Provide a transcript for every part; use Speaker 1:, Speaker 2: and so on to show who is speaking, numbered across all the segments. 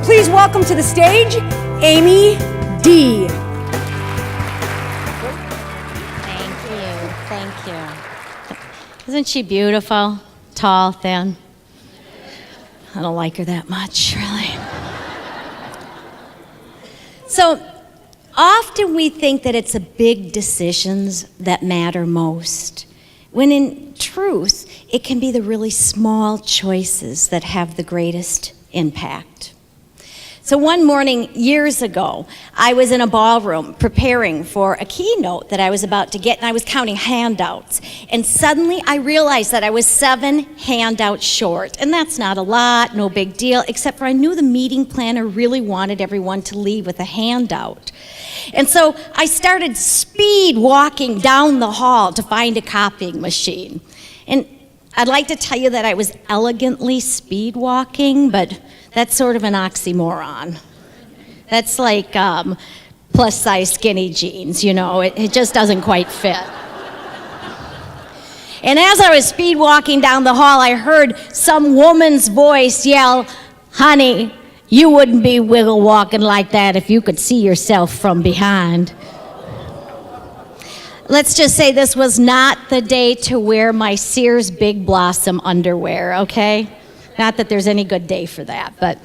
Speaker 1: Please welcome to the stage, Amy D.
Speaker 2: Thank you. Isn't she beautiful? Tall, thin? I don't like her that much, really. So, often we think that it's the big decisions that matter most, when in truth, it can be the really small choices that have the greatest impact. So one morning years ago, I was in a ballroom preparing for a keynote that I was about to get, and I was counting handouts. And suddenly I realized that I was 7 handouts short. And that's not a lot, no big deal, except for I knew the meeting planner really wanted everyone to leave with a handout. And so I started speed walking down the hall to find a copying machine. And I'd like to tell you that I was elegantly speed walking, but that's sort of an oxymoron. That's like plus size skinny jeans, you know, it just doesn't quite fit. And as I was speed walking down the hall, I heard some woman's voice yell, "Honey, you wouldn't be wiggle walking like that if you could see yourself from behind." Let's just say this was not the day to wear my Sears Big Blossom underwear, okay? Not that there's any good day for that, but.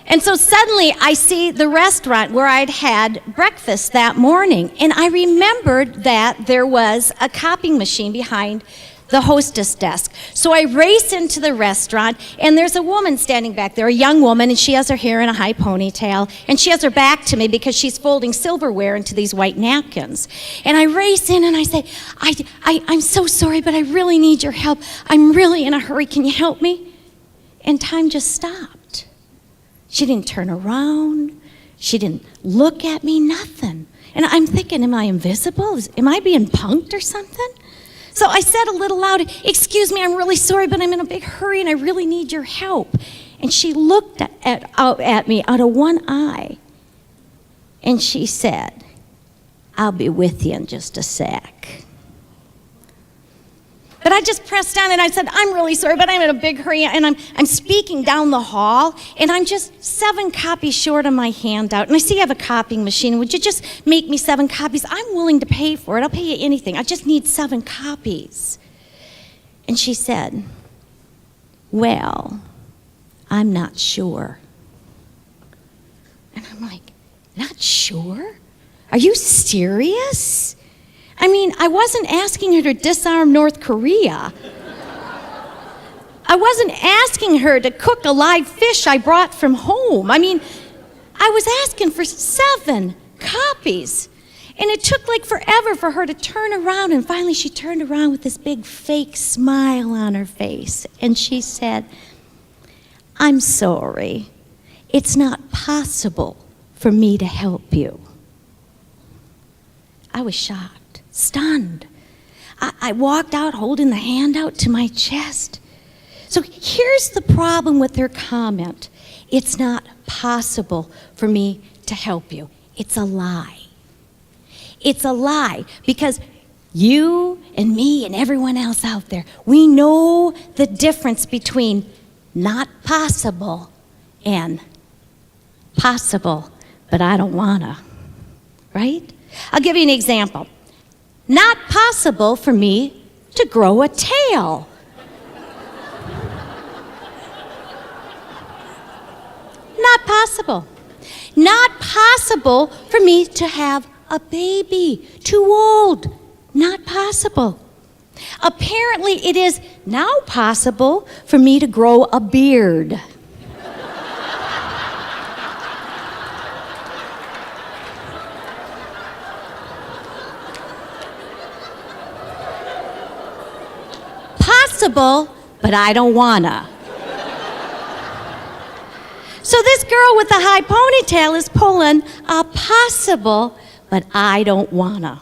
Speaker 2: And so suddenly I see the restaurant where I'd had breakfast that morning, and I remembered that there was a copying machine behind the hostess desk. So I race into the restaurant, and there's a woman standing back there, a young woman, and she has her hair in a high ponytail, and she has her back to me because she's folding silverware into these white napkins. And I race in and I say, I'm so sorry, but I really need your help. I'm really in a hurry. Can you help me? And time just stopped. She didn't turn around. She didn't look at me, nothing. And I'm thinking, am I invisible? Am I being punked or something? So I said a little louder, "Excuse me, I'm really sorry, but I'm in a big hurry and I really need your help." And she looked at me out of one eye. And she said, "I'll be with you in just a sec." But I just pressed on and I said, "I'm really sorry, but I'm in a big hurry," and I'm speaking down the hall, and I'm just 7 copies short on my handout. And I see you have a copying machine. Would you just make me 7 copies? I'm willing to pay for it. I'll pay you anything. I just need 7 copies. And she said, "Well, I'm not sure." And I'm like, "Not sure? Are you serious?" I mean, I wasn't asking her to disarm North Korea. I wasn't asking her to cook a live fish I brought from home. I mean, I was asking for 7 copies. And it took like forever for her to turn around, and finally she turned around with this big fake smile on her face. And she said, "I'm sorry. It's not possible for me to help you." I was shocked. Stunned. I walked out holding the handout to my chest. So here's the problem with her comment. It's not possible for me to help you. It's a lie. It's a lie because you and me and everyone else out there, we know the difference between not possible and possible, but I don't wanna, right? I'll give you an example. Not possible for me to grow a tail. Not possible. Not possible for me to have a baby. Too old. Not possible. Apparently, it is now possible for me to grow a beard. Possible, but I don't wanna. So this girl with the high ponytail is pulling a possible, but I don't wanna.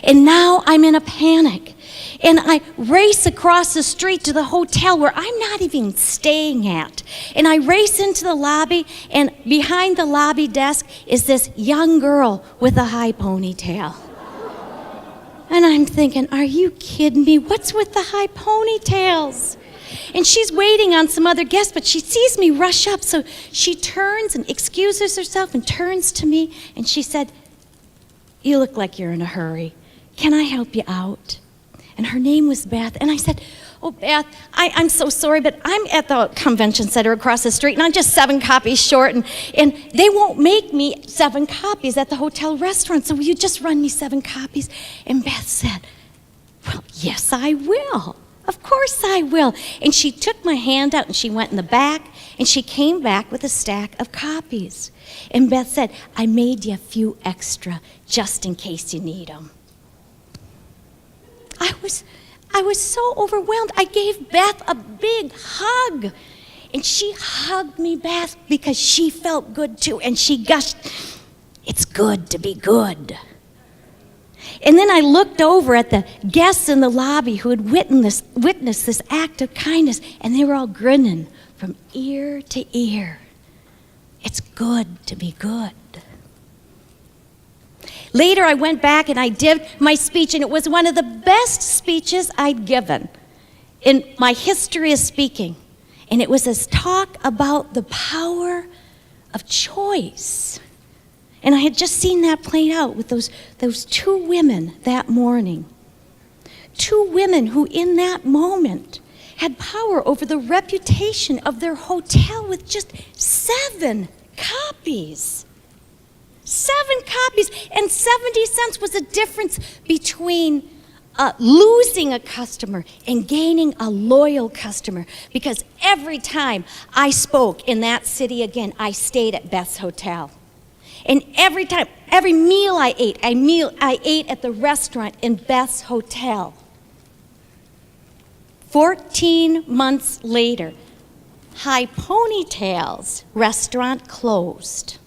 Speaker 2: And now I'm in a panic. And I race across the street to the hotel where I'm not even staying at. And I race into the lobby, and behind the lobby desk is this young girl with a high ponytail. And I'm thinking, are you kidding me? What's with the high ponytails? And she's waiting on some other guests, but she sees me rush up. So she turns and excuses herself and turns to me. And she said, "You look like you're in a hurry. Can I help you out?" And her name was Beth. And I said, "Oh, Beth, I'm so sorry, but I'm at the convention center across the street, and I'm just 7 copies short, and they won't make me 7 copies at the hotel restaurant, so will you just run me 7 copies? And Beth said, "Well, yes, I will. Of course I will." And she took my hand out, and she went in the back, and she came back with a stack of copies. And Beth said, "I made you a few extra just in case you need them." I was so overwhelmed. I gave Beth a big hug. And she hugged me back because she felt good too. And she gushed, "It's good to be good." And then I looked over at the guests in the lobby who had witnessed this act of kindness, and they were all grinning from ear to ear. It's good to be good. Later, I went back and I did my speech, and it was one of the best speeches I'd given in my history of speaking. And it was this talk about the power of choice. And I had just seen that played out with those 2 women that morning. 2 women who, in that moment, had power over the reputation of their hotel with just 7 copies. 7 copies, and 70 cents was the difference between losing a customer and gaining a loyal customer. Because every time I spoke in that city again, I stayed at Beth's Hotel. And every time, every meal I ate, I ate at the restaurant in Beth's Hotel. 14 months later, High Ponytail's restaurant closed.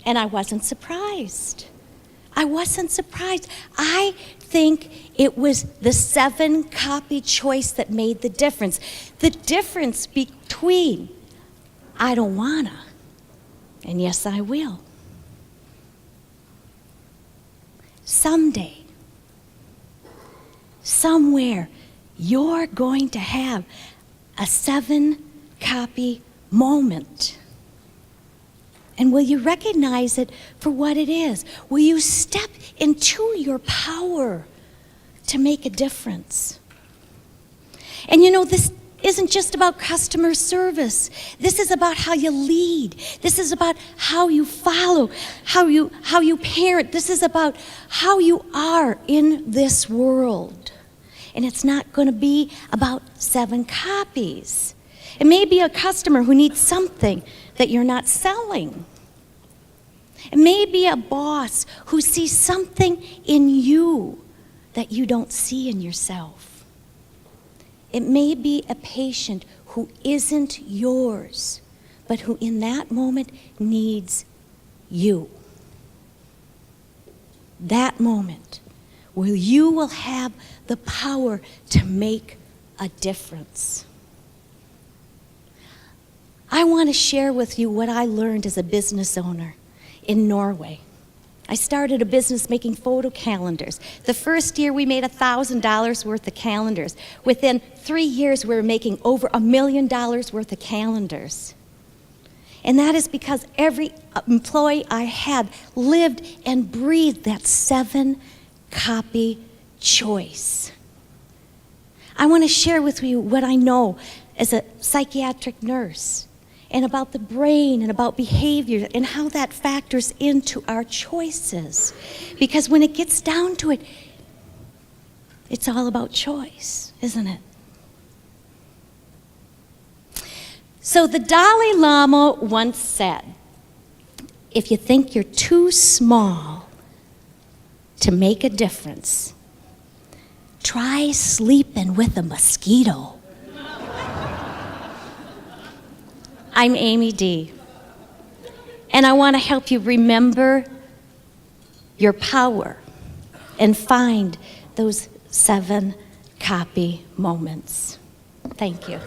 Speaker 2: And I wasn't surprised. I wasn't surprised. I think it was the 7 copy choice that made the difference. The difference between "I don't wanna" and "yes, I will." Someday, somewhere, you're going to have a 7 copy moment. And will you recognize it for what it is? Will you step into your power to make a difference? And you know, this isn't just about customer service. This is about how you lead. This is about how you follow, how you parent. This is about how you are in this world. And it's not going to be about 7 copies. It may be a customer who needs something that you're not selling. It may be a boss who sees something in you that you don't see in yourself. It may be a patient who isn't yours, but who in that moment needs you. That moment where you will have the power to make a difference. I want to share with you what I learned as a business owner in Norway. I started a business making photo calendars. The first year we made $1,000 worth of calendars. Within 3 years we were making over $1 million worth of calendars. And that is because every employee I had lived and breathed that 7 copy choice. I want to share with you what I know as a psychiatric nurse, and about the brain and about behavior and how that factors into our choices. Because when it gets down to it, it's all about choice, isn't it? So the Dalai Lama once said, if you think you're too small to make a difference, try sleeping with a mosquito. I'm Amy D. And I want to help you remember your power and find those 7 copy moments. Thank you.